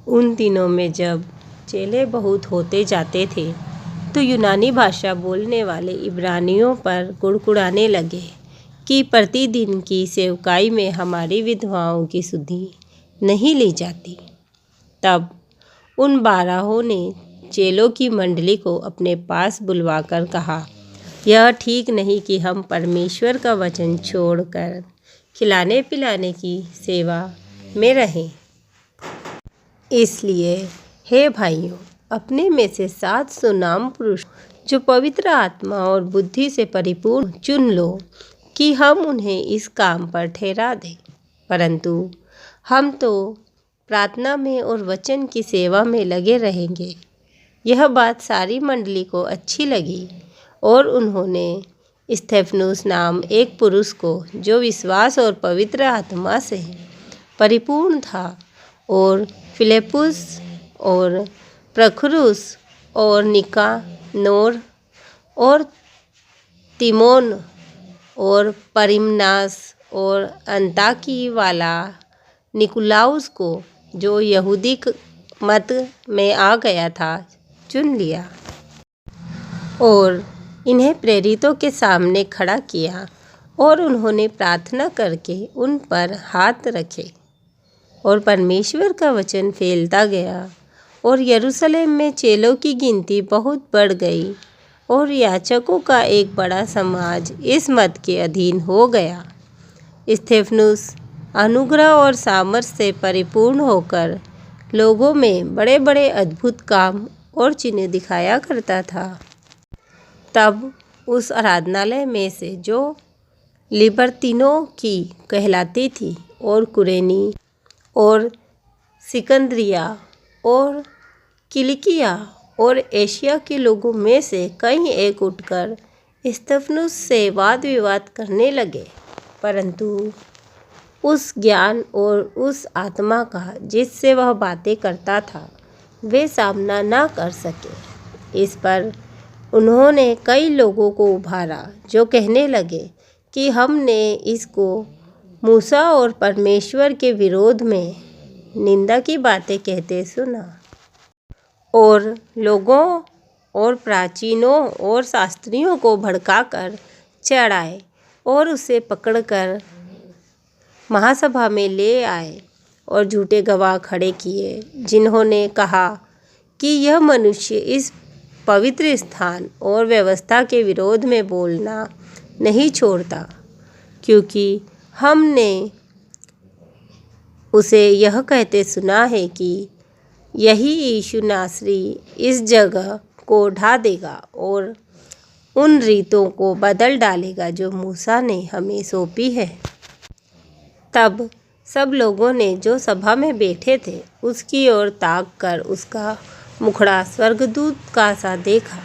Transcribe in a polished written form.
उन दिनों में जब चेले बहुत होते जाते थे तो यूनानी भाषा बोलने वाले इब्रानियों पर कुड़कुड़ाने लगे कि प्रतिदिन की सेवकाई में हमारी विधवाओं की सुधि नहीं ली जाती। तब उन 12 ने चेलों की मंडली को अपने पास बुलवाकर कहा, यह ठीक नहीं कि हम परमेश्वर का वचन छोड़कर खिलाने पिलाने की सेवा में रहें। इसलिए हे भाइयों, अपने में से 700 नाम पुरुष जो पवित्र आत्मा और बुद्धि से परिपूर्ण चुन लो कि हम उन्हें इस काम पर ठहरा दें। परंतु हम तो प्रार्थना में और वचन की सेवा में लगे रहेंगे। यह बात सारी मंडली को अच्छी लगी और उन्होंने स्तेफनुस नाम एक पुरुष को, जो विश्वास और पवित्र आत्मा से परिपूर्ण था, और फिलिप्पुस और प्रखुरुस और निकानोर और तिमोन और परिमनास और अंताकी वाला निकुलाउस को, जो यहूदी मत में आ गया था, चुन लिया और इन्हें प्रेरितों के सामने खड़ा किया और उन्होंने प्रार्थना करके उन पर हाथ रखे और परमेश्वर का वचन फैलता गया और यरूशलेम में चेलों की गिनती बहुत बढ़ गई और याजकों का एक बड़ा समाज इस मत के अधीन हो गया। स्तेफनुस अनुग्रह और सामर्थ से परिपूर्ण होकर लोगों में बड़े बड़े अद्भुत काम और चिन्ह दिखाया करता था। तब उस आराधनालय में से, जो लिबर्तिनों की कहलाती थी, और कुरेनी और सिकंदरिया और किलिकिया और एशिया के लोगों में से कई एक उठकर स्तेफनुस से वाद विवाद करने लगे, परंतु उस ज्ञान और उस आत्मा का जिससे वह बातें करता था वे सामना न कर सके। इस पर उन्होंने कई लोगों को उभारा जो कहने लगे कि हमने इसको मूसा और परमेश्वर के विरोध में निंदा की बातें कहते सुना, और लोगों और प्राचीनों और शास्त्रियों को भड़काकर चढ़ाए और उसे पकड़कर महासभा में ले आए और झूठे गवाह खड़े किए, जिन्होंने कहा कि यह मनुष्य इस पवित्र स्थान और व्यवस्था के विरोध में बोलना नहीं छोड़ता, क्योंकि हमने उसे यह कहते सुना है कि यही यीशु नासरी इस जगह को ढा देगा और उन रीतों को बदल डालेगा जो मूसा ने हमें सौंपी है। तब सब लोगों ने, जो सभा में बैठे थे, उसकी ओर ताक कर उसका मुखड़ा स्वर्गदूत का सा देखा,